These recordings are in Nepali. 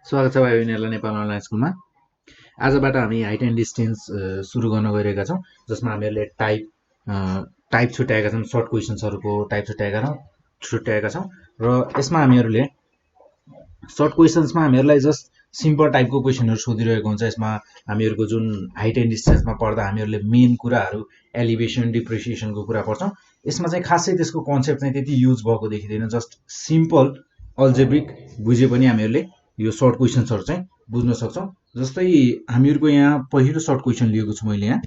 स्वागत छ भाइ बहिनीहरुलाई नेपाल अनलाइन स्कुलमा। आजबाट हामी हाइट एन्ड डिस्टेन्स सुरु गर्न गइरहेका छौं, जसमा हामीहरुले टाइप छुट्याएका छौं, सर्ट क्वेशन्सहरुको टाइप छुट्याएका छौं र यसमा हामीहरुले सर्ट क्वेशन्समा हामीहरुलाई जस्ट सिम्पल टाइपको क्वेशनहरु सोधिरहेको हुन्छ। यसमा हामीहरुको जुन हाइट एन्ड डिस्टेन्समा पढ्दा हामीहरुले मेन कुराहरु एलिभेसन डिप्रिसिएसनको कुरा पढ्छौं। यसमा चाहिँ खासै त्यसको कन्सेप्ट चाहिँ त्यति युज भएको देखिदैन, जस्ट सिम्पल अल्जेब्रिक बुझे पनि हामीहरुले यो सर्ट क्वेशन्सहरु चाहिँ बुझ्न सक्छौं। जस्तै हामीहरुको यहाँ पहिलो सर्ट क्वेशन लिएको छु मैले यहाँ।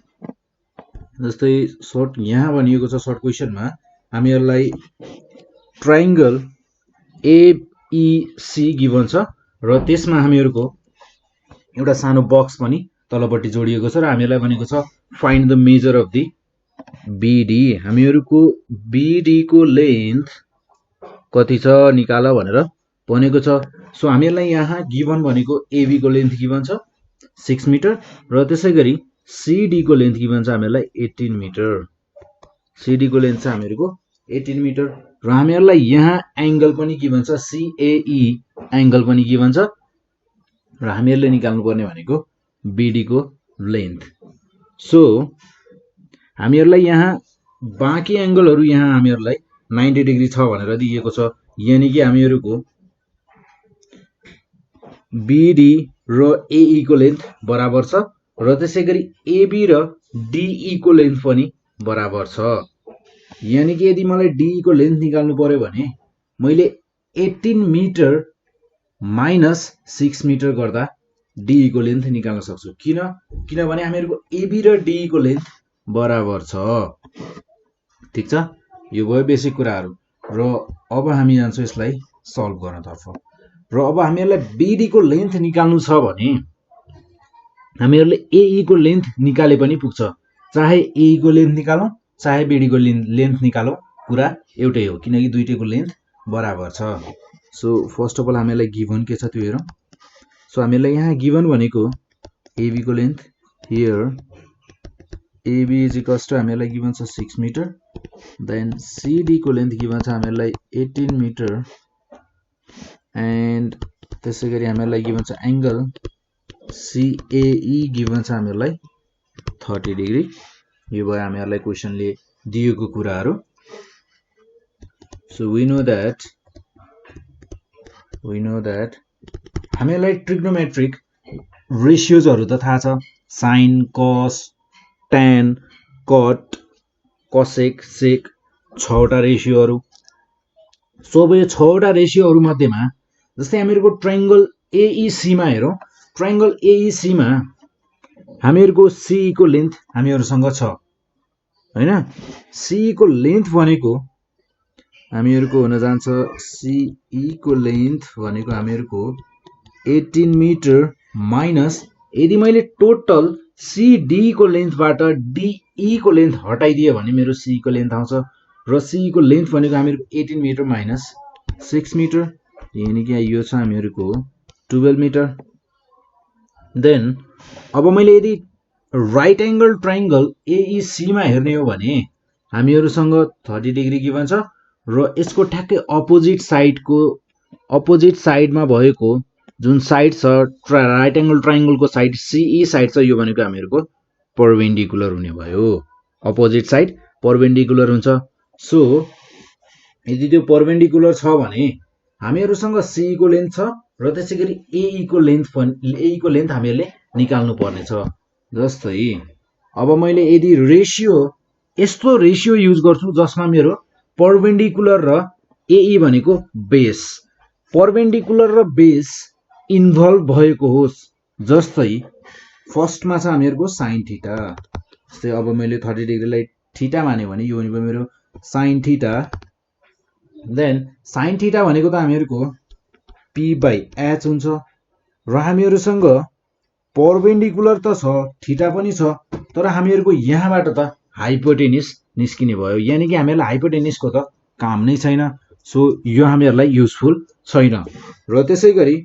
जस्तै सर्ट यहाँ भनिएको छ सर्ट क्वेशनमा हामीहरुलाई ट्रायंगल एईसी गिभन छ र त्यसमा हामीहरुको एउटा सानो बक्स पनि तलपट्टि जोडिएको छ र हामीहरुलाई भनेको छ find the measure of the BD. हामीहरुको बीडी को लेन्थ कति छ निकाल भनेर भनेको छ। सो हामीहरुलाई यहाँ गिभन भनेको एबी को लेन्थ गिभन छ 6 मिटर र त्यसैगरी सीडी को लेन्थ गिभन छ हामीहरुलाई 18 मिटर। सीडी को लेन्थ छ हामीहरुको 18 मिटर र हामीहरुलाई यहाँ एंगल पनि गिभन छ, सीएई एंगल पनि गिभन छ र हामीहरुले निकाल्नु पर्ने भनेको बीडी को लेन्थ। सो हामीहरुलाई यहाँ बाँकी एंगलहरु यहाँ हामीहरुलाई 90 डिग्री छ भनेर दिएको छ, यानी कि हामीहरुको बीडी र एई को लेन्थ बराबर छ र त्यसैगरी एबी र डीई को लेन्थ पनि बराबर छ। यानी कि यदि मलाई डीई को लेन्थ निकाल्नु पर्यो भने मैले 18 मिटर माइनस 6 मिटर गर्दा डीई को लेन्थ निकाल्न सक्छु। किनभने हामीहरुको एबी र डीई को लेन्थ बराबर छ। ठीक छ, यो भयो बेसिक कुराहरु र अब हामी जान्छौं यसलाई सल्भ गर्नतर्फ। र अब हामीहरुलाई बीडी को लेन्थ निकाल्नु छ भने हामीहरुले एई को लेन्थ निकाले पनि पुग्छ। चाहे एई को लेन्थ निकालौं चाहे बीडी को लेन्थ निकालौं, कुरा एउटै हो किनकि दुईटैको लेन्थ बराबर छ। सो फर्स्ट अफ अल हामीहरुलाई गिभन के छ त्यो हेरौं। सो हामीहरुलाई यहाँ गिभन भनेको एबी को length here AB is equals to हामीहरुलाई गिभन छ 6 मिटर, देन सीडी को लेन्थ गिभन छ हामीहरुलाई 18 मिटर एन्ड त्यसैगरी हामीहरुलाई गिभन छ एंगल सीएई गिभन छ हामीहरुलाई 30 डिग्री। यो भयो हामीहरुलाई क्वेशनले दिएको कुराहरु। सो वी नो दैट हामीहरुलाई ट्रिग्नोमेट्रिक रेशियोजहरु त थाहा छ, साइन कस tan कट कोसेक सेक 6 वटा रेशियोहरु। सो अब यो 6 वटा रेशियोहरु मध्येमा जस्तै हामीहरुको ट्रायंगल एईसी मा हेरौं। ट्रायंगल एईसी मा हामीहरुको सीई को लेन्थ हामीहरुसँग छ हैन। सीई को लेन्थ भनेको हामीहरुको हुन जान्छ सीई को लेन्थ भनेको हामीहरुको 18 मिटर माइनस यदि मैले टोटल सीडी को लेन्थबाट डीई को लेन्थ हटाइदिए भने मेरो सीई को लेन्थ आउँछ र सीई को लेन्थ भनेको हामीहरुको 18 मिटर माइनस 6 मिटर, यानी कि यो छ हामीहरुको 12 मिटर। देन अब मैले यदि राइट एंगल ट्रायंगल एईसी मा हेर्ने हो भने हामीहरुसँग 30 डिग्री गिभन छ र यसको ठ्याक्कै अपोजिट साइडमा भएको जुन साइड छ राइट एंगल ट्रायंगल को साइड सीई साइड छ, यो भनेको हामीहरुको परपेन्डिकुलर हुने भयो। अपोजिट साइड परपेन्डिकुलर हुन्छ। सो यदि त्यो परपेन्डिकुलर छ भने हामीहरुसँग सीई को लेन्थ छ र त्यसैगरी एई को लेन्थ हामीहरुले निकाल्नु पर्ने छ। जस्तै अब मैले यदि यस्तो रेशियो युज गर्छु जसमा मेरो परपेन्डिकुलर र एई भनेको बेस, परपेन्डिकुलर र बेस इन्भल्भ भएको होस्। जस्तै फर्स्टमा छ हामीहरुको sin थीटा। जस्तै अब मैले 30 डिग्रीलाई थीटा माने भने यो भनेको मेरो sin theta. Then sin theta भनेको त हामीहरुको p/h हुन्छ र हामीहरुसँग परपेन्डिकुलर त छ, थीटा पनि छ, तर हामीहरुको यहाँबाट त हाइपोटेन्युस निस्किने भयो, यानी कि हामीहरुलाई हाइपोटेन्युसको त काम नै छैन। सो यो हामीहरुलाई युजफुल छैन। र त्यसैगरी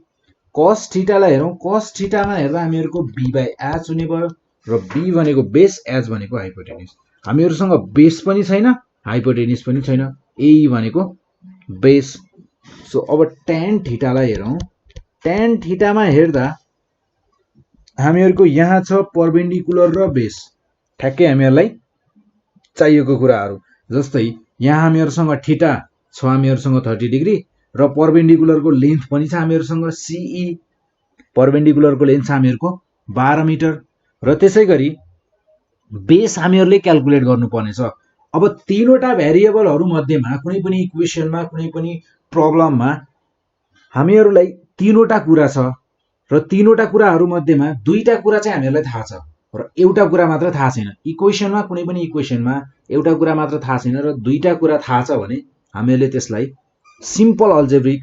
cos थीटालाई हेरौं। cos थीटामा हेर्दा हामीहरुको b/h हुने भयो र b भनेको बेस, h भनेको हाइपोटेन्युस। हामीहरुसँग बेस पनि छैन हाइपोटेन्युस पनि छैन, एई भनेको बेस। सो अब tan थीटालाई हेरौं। tan थीटामा हेर्दा हामीहरुको यहाँ छ परपेन्डिकुलर र बेस ठ्याक्कै हामीहरुलाई चाहिएको कुराहरु जस्तै यहाँ हामीहरुसँग थीटा छ हामीहरुसँग 30 डिग्री र परपेन्डिकुलरको लेन्थ पनि छ हामीहरुसँग CE परपेन्डिकुलरको लेन्थ छ हामीहरुको 12 मिटर र त्यसैगरी बेस हामीहरुले क्याल्कुलेट गर्नुपर्ने छ अब तीनवटा भेरिएबलहरु मध्येमा कुनै पनि इक्वेसनमा कुनै पनि प्रब्लममा हामीहरुलाई तीनवटा कुरा छ र तीनवटा कुराहरु मध्येमा दुईटा कुरा चाहिँ हामीहरुलाई थाहा छ र एउटा कुरा मात्र थाहा छैन इक्वेसनमा कुनै पनि इक्वेसनमा एउटा कुरा मात्र थाहा छैन र दुईटा कुरा थाहा छ भने हामीहरुले त्यसलाई सिम्पल अल्जेब्रिक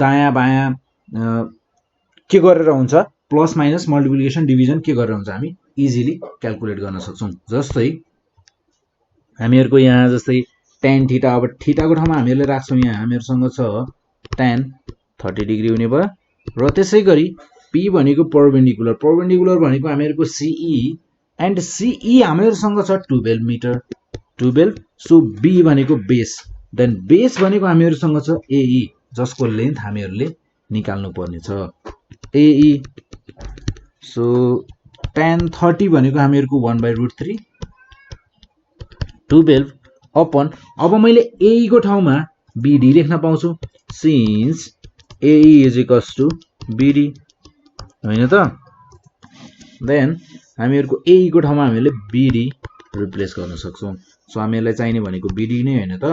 दायाँ बायाँ के गरेर हुन्छ प्लस माइनस मल्टिप्लिकेसन डिभिजन के गरेर हुन्छ हामी इजिली क्याल्कुलेट गर्न सक्छौं जस्तै हामीहरुको यहाँ जस्तै tan थीटा अब थीटाको ठाउँमा हामीहरुले राख्छौं यहाँ हामीहरुसँग छ tan 30 डिग्री हुने भयो र त्यसैगरी p भनेको परपेन्डिकुलर भनेको हामीहरुको CE एन्ड CE हामीहरुसँग छ 12 मिटर 12 सो b भनेको बेस देन बेस भनेको हामीहरुसँग छ AE जसको लेन्थ हामीहरुले निकाल्नु पर्ने छ AE सो tan 30 भनेको हामीहरुको 1/√3 12 अपन अब मैले AE को ठाउँमा BD लेख्न पाउँछु since AE is equals to BD हैन त देन हामीहरुको AE को ठाउँमा हामीले BD रिप्लेस गर्न सक्छौं सो हामीहरुलाई चाहिने भनेको BD नै हैन त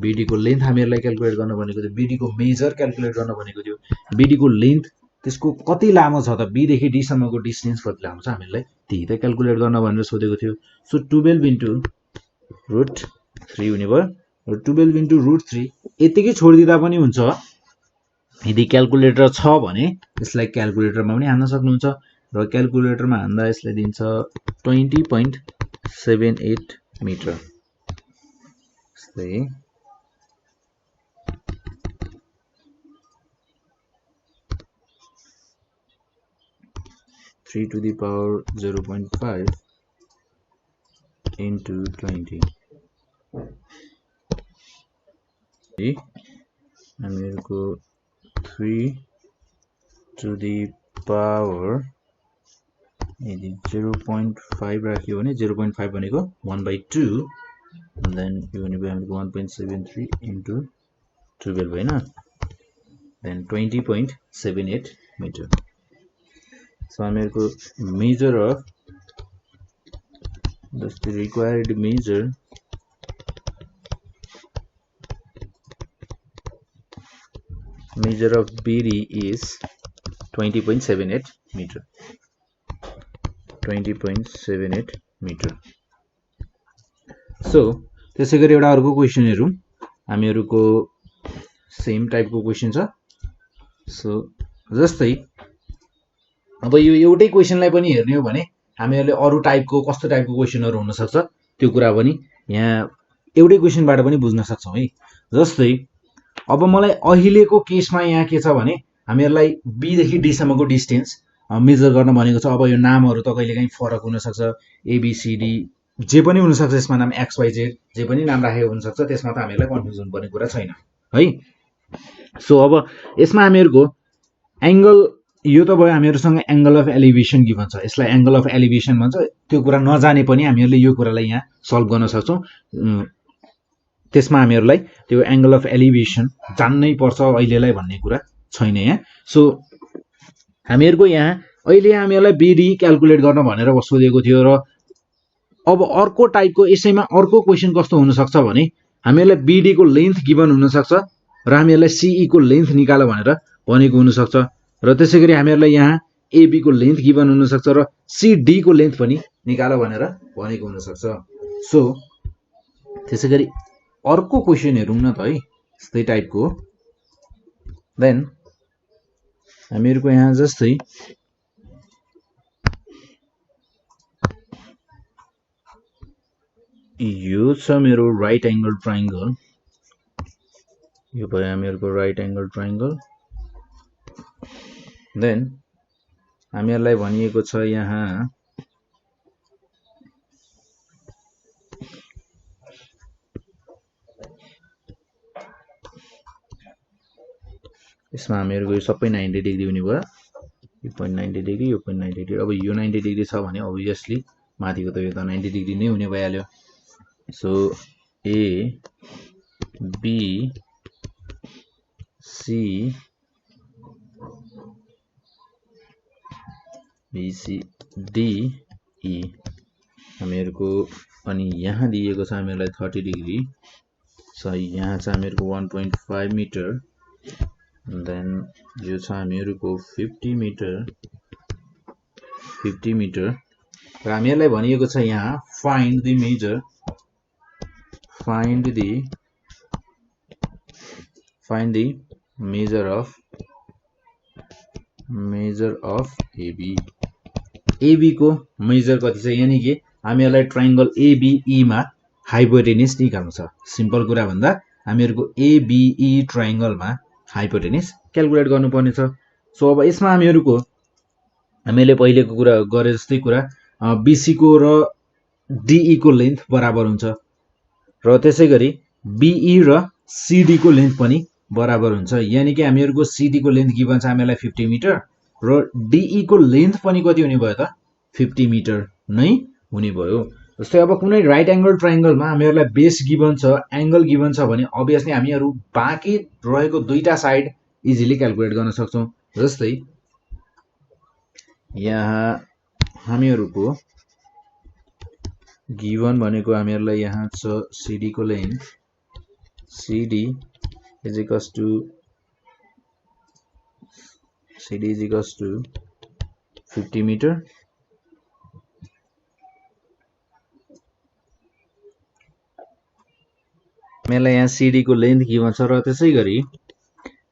BD को लेन्थ हामीहरुलाई क्याल्कुलेट गर्न भनेको थियो BD को मेजर क्याल्कुलेट गर्न भनेको थियो BD को लेन्थ त्यसको कति लामो छ त B देखि D सम्मको डिस्टेन्स कति लामो छ हामीहरुलाई त्यही त क्याल्कुलेट गर्न भनेर सोधेको थियो सो 12 इन्टु √3 हुने भयो र 12 इन्टु √3 यतिकै छोडिदिदा पनि हुन्छ यदि क्याल्कुलेटर छ भने यसलाई क्याल्कुलेटरमा पनि हाल्न सक्नुहुन्छ र क्याल्कुलेटरमा हाल्दा यसले दिन्छ 20.78 मिटर यस्तै 3 to the power 0.5 into 20 हामीहरुको 3 to the power यदि 0.5 राख्यो भने 0.5 भनेको 1/2 then यो भनेको हामीहरुको 1.73 into 12 हैन then 20.78 meter so हामीहरुको measure of the required measure of BD is 20.78 meter 20.78 meter so त्यसैगरी एउटा अर्को क्वेशन हेरौं हामीहरुको सेम टाइपको क्वेशन छ सो जस्तै अब यो एउटै क्वेशनलाई पनि हेर्ने हो भने हामीहरुले अरु टाइपको कस्तो टाइपको क्वेशनहरु हुन सक्छ त्यो कुरा पनि यहाँ एउटै क्वेशनबाट पनि बुझ्न सक्छौं है जस्तै अब मलाई अहिलेको केसमा यहाँ के छ भने हामीहरुलाई B देखि D सम्मको डिस्टेन्स मेजर गर्न भनेको छ अब यो नामहरु त कहिलेकाहीँ फरक हुन सक्छ ABCD जे पनि हुन सक्छ यसमा नाम XYZ जे पनि नाम राखेको हुन सक्छ त्यसमा त हामीहरुलाई कन्फ्युजन पर्ने कुरा छैन है सो अब यसमा हामीहरुको एंगल यो त भयो हामीहरुसँग एंगल अफ एलिभेसन गिभन छ यसलाई एंगल अफ एलिभेसन भन्छ त्यो कुरा नजाने पनि हामीहरुले यो कुरालाई यहाँ सल्भ गर्न सक्छौं त्यसमा हामीहरुलाई त्यो एंगल अफ एलिभेसन जान्नै पर्छ अहिलेलाई भन्ने कुरा छैन यहाँ सो हामीहरुको यहाँ अहिले हामीहरुलाई BD क्याल्कुलेट गर्न भनेर सोधेको थियो र अब अर्को टाइपको यसैमा अर्को क्वेशन कस्तो हुन सक्छ भने हामीहरुलाई BD को लेन्थ गिभन हुन सक्छ र हामीहरुलाई CE को लेन्थ निकाल भनेर भनेको हुन सक्छ र त्यसैगरी हामीहरुलाई यहाँ AB को लेन्थ गिभन हुन सक्छ र CD को लेन्थ पनि निकाल भनेर भनेको हुन सक्छ सो त्यसैगरी अर्को क्वेशन हेरौं न त है यस्तै टाइपको देन हामीहरुको यहाँ जस्तै यो छ मेरो राइट एंगल ट्रायंगल यो भयो हामीहरुको राइट एंगल ट्रायंगल देन हामीहरुलाई भनिएको छ यहाँ यसमा हामीहरुको यो सबै 90 डिग्री हुने भयो यो 0.90 डिग्री यो 0.90 डिग्री अब यो 90 डिग्री छ भने obviously माथिको त यो त 90 डिग्री नै हुने भइहाल्यो so A B C B C D E हामीहरुको अनि यहाँ दिएको छ हामीहरुलाई 30 डिग्री सो यहाँ छ हामीहरुको 1.5 मिटर देन यो छ हामीहरुको 50 मिटर र हामीहरुलाई भनिएको छ यहाँ find the measure of AB को मेजर कति छ यानी कि हामीहरुलाई ट्रायंगल ABE मा हाइपोटेन्युस निकाल्नु छ सिम्पल कुरा भन्दा हामीहरुको ABE ट्रायंगल मा हाइपोटेन्युस क्याल्कुलेट गर्नुपर्ने छ सो अब यसमा हामीहरुको हामीले पहिलेको कुरा गरे जस्तै कुरा BC को र DE को लेन्थ बराबर हुन्छ र त्यसैगरी BE र CD को लेन्थ पनि बराबर हुन्छ यानी कि हामीहरुको CD को लेन्थ गिवन छ हामीलाई 50 मिटर र DE को लेन्थ पनि कति हुने भयो त 50 मिटर नै हुने भयो जस्तै अब कुनै राइट एंगल ट्रायंगल मा हामीहरुलाई बेस गिवन छ एंगल गिवन छ भने obviously हामीहरु बाँकी रहेको दुईटा साइड इजिली क्याल्कुलेट गर्न सक्छौं जस्तै यहाँ हामीहरुको गिवन भनेको हामीहरुलाई यहाँ छ CD को length CD is equals to 50 meter हामीलाई यहाँ CD को लेन्थ गिवन छ र त्यसैगरी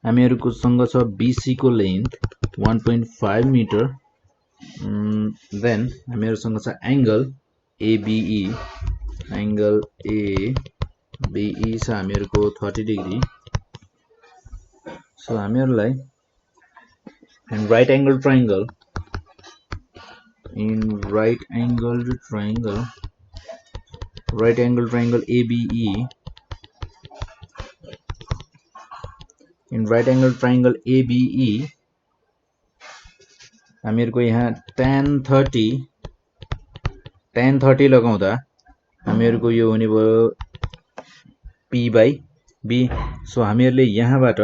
हामीहरुको सँग छ BC को लेन्थ 1.5 मिटर देन हामीहरुसँग छ एंगल ABE छ हामीहरुको 30 डिग्री सो हामीहरुलाई in right angle triangle ABE in right angle triangle ABE हामीहरुको यहाँ tan 30 लगाउँदा हामीहरुको यो हुने भयो P by B सो हामीहरुले यहाँबाट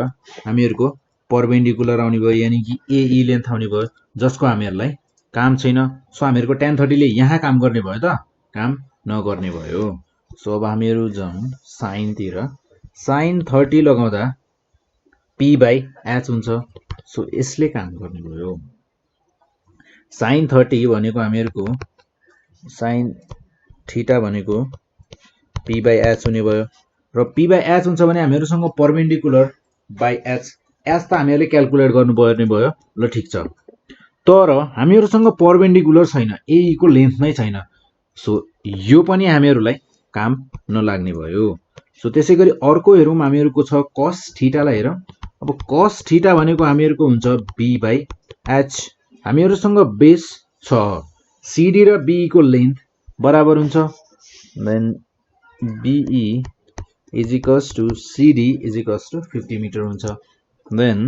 हामीहरुको परपेन्डिकुलर आउने भयो यानी कि AE लेन्थ आउने भयो जसको हामीहरुलाई काम छैन सो हामीहरुको tan 30 ले यहाँ काम गर्ने भयो त काम नगर्ने भयो सो अब हामीहरु जाउँ sin तिर sin 30 लगाउँदा P by H हुन्छ सो यसले काम गर्ने भयो sin 30 भनेको हामीहरुको sin थीटा भनेको P by H हुने भयो र P by H हुन्छ भने हामीहरुसँग परपेन्डिकुलर by H त हामीहरुले क्याल्कुलेट गर्नुपर्ने भयो ल ठीक छ तर हामीहरुसँग परपेन्डिकुलर छैन AE को लेन्थ नै छैन सो यो पनि हामीहरुलाई काम नलाग्ने भयो सो त्यसैगरी अर्को हेरौं हामीहरुको छ cos थीटा लाई हेरौं अब cos थीटा भनेको हामीहरुको हुन्छ B by H हामीहरुसँग बेस छ CD र BE को लेन्थ बराबर हुन्छ then BE is equals to CD is equals to 50 metre हुन्छ देन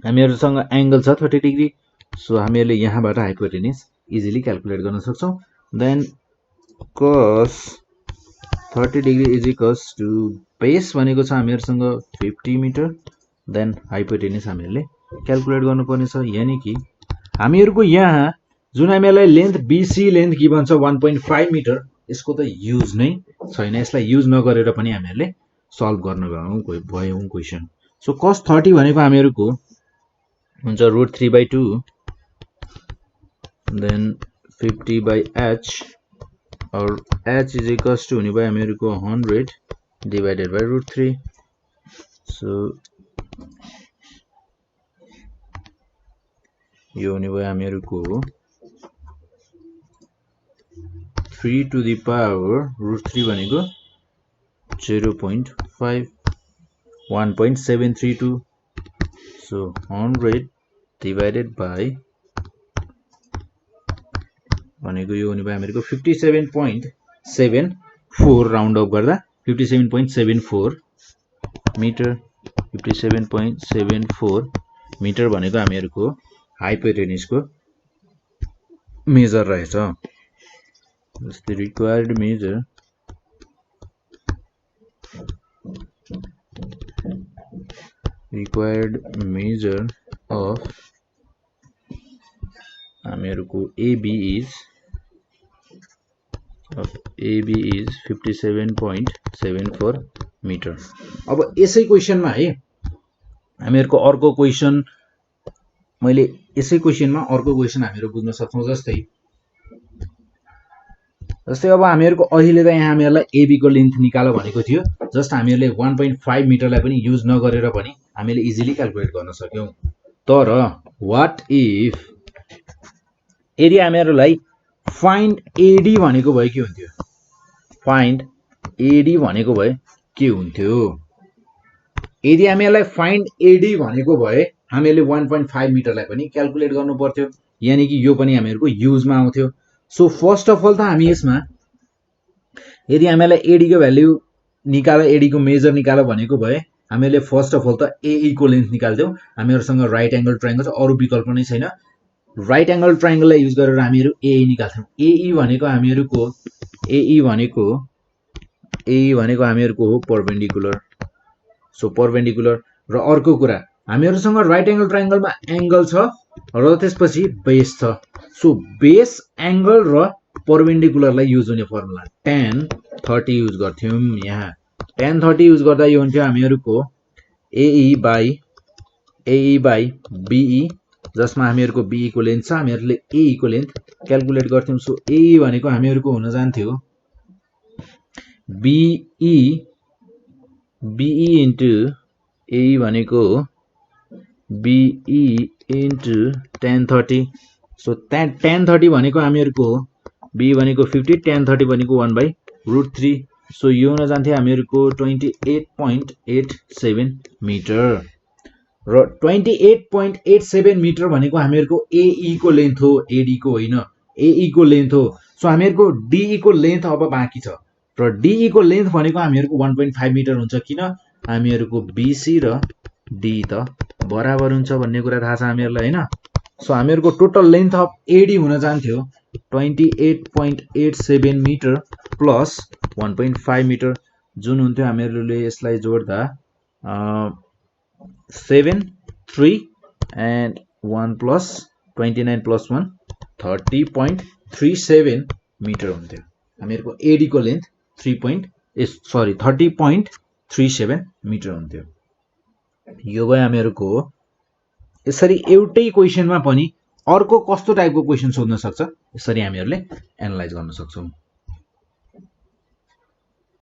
हामीहरुसँग एंगल छ 30 डिग्री सो हामीहरुले यहाँबाट हाइपोटेन्युस इजिली क्याल्कुलेट गर्न सक्छौं then cos 30 degree is equals to base भनेको छ हामीहरुसँग 50 मिटर देन हाइपोटेन्युस हामीहरुले क्याल्कुलेट गर्नुपर्ने छ यानी कि हामीहरुको यहाँ जुन हामीहरुलाई लेन्थ BC लेन्थ गिवन छ 1.5 मिटर यसको त युज नै छैन यसलाई युज नगरेर पनि हामीहरुले सल्भ गर्न भयो क्वेशन सो cos 30 भनेको हामीहरुको हुन्छ √3/2 देन 50 by H और H is equals to हुने भयो हामीहरुको 100 divided by √3 सो यो हुने भयो हामीहरुको 3 to the power √3 भनेको 0.5 1.732 so 100 divided by भनेको यो हुने भयो हामीहरुको 57.74 राउन्ड अफ गर्दा 57.74 मिटर 57.74 मिटर भनेको हामीहरुको हाइपोटेनिसको मेजर रहेछ जस्तै रिक्वायर्ड मेजर अफ हामीहरुको AB is 57.74 मिटर। अब यसै क्वेशनमा है हामीहरुको अर्को क्वेशन मैले यसै क्वेशनमा अर्को क्वेशन हामीहरु बुझ्न सक्छौं जस्तै अब हामीहरुको अहिले त यहाँ हामीहरुलाई AB को लेन्थ निकाल भनेको थियो जस्ट हामीहरुले 1.5 मिटरलाई पनि युज नगरेर पनि हामीले इजिली क्याल्कुलेट गर्न सक्यौं तर व्हाट इफ यदि हामीहरुलाई फाइन्ड AD भनेको भए के हुन्थ्यो फाइन्ड AD भनेको भए के हुन्थ्यो यदि हामीहरुलाई फाइन्ड AD भनेको भए हामीले 1.5 मिटरलाई पनि क्याल्कुलेट गर्नु पर्थ्यो यानी कि यो पनि हामीहरुको युजमा आउँथ्यो सो फर्स्ट अफ अल त हामी यसमा यदि हामीलाई AD को भ्याल्यु निकाल AD को मेजर निकाल भनेको भए हामीले फर्स्ट अफ अल त AE को लेन्थ निकाल्थ्यौ हामीहरुसँग राइट एंगल ट्रायंगल छ अरु विकल्प नै छैन राइट एंगल ट्रायंगललाई युज गरेर हामीहरु AE निकाल्थ्यौ AE भनेको हामीहरुको हो परपेन्डिकुलर सो परपेन्डिकुलर र अर्को कुरा हामीहरुसँग राइट एंगल ट्रायंगलमा एंगल छ र त्यसपछि बेस छ सो बेस एंगल र परपेन्डिकुलरलाई युज हुने फर्मुला tan 30 युज गर्थ्यौं यहाँ tan 30 युज गर्दा यो हुन्थ्यो हामीहरुको AE by BE जसमा हामीहरुको BE को लेन्थ छ हामीहरुले AE को लेन्थ क्याल्कुलेट गर्थ्यौं सो AE भनेको हामीहरुको हुन जान्थ्यो BE इन्टु AE भनेको BE into tan 30 so tan 30 भनेको हामीहरुको BE भनेको 50 tan 30 भनेको 1/√3 सो यो हुन जान्थ्यो हामीहरुको 28.87 मिटर र 28.87 मिटर भनेको हामीहरुको AE को लेन्थ हो AD को होइन AE को लेन्थ हो सो हामीहरुको DE को लेन्थ अब बाँकी छ र DE को लेन्थ भनेको हामीहरुको 1.5 मिटर हुन्छ किन हामीहरुको BC र DE त बराबर हुन्छ भन्ने कुरा थाहा छ हामीहरुलाई हैन सो हामीहरुको टोटल लेन्थ अफ AD हुन जान्थ्यो 28.87 मिटर प्लस 1.5 मिटर जुन हुन्थ्यो हामीहरुले यसलाई जोड्दा 7 3 and 1 plus 29 plus 1 30.37 मिटर हुन्थ्यो हामीहरुको AD को लेन्थ 30.37 मिटर हुन्थ्यो यो भयो हामीहरुको यसरी एउटै क्वेशनमा पनि अर्को कस्तो टाइपको क्वेशन सोध्न सक्छ यसरी हामीहरुले एनालाइज गर्न सक्छौं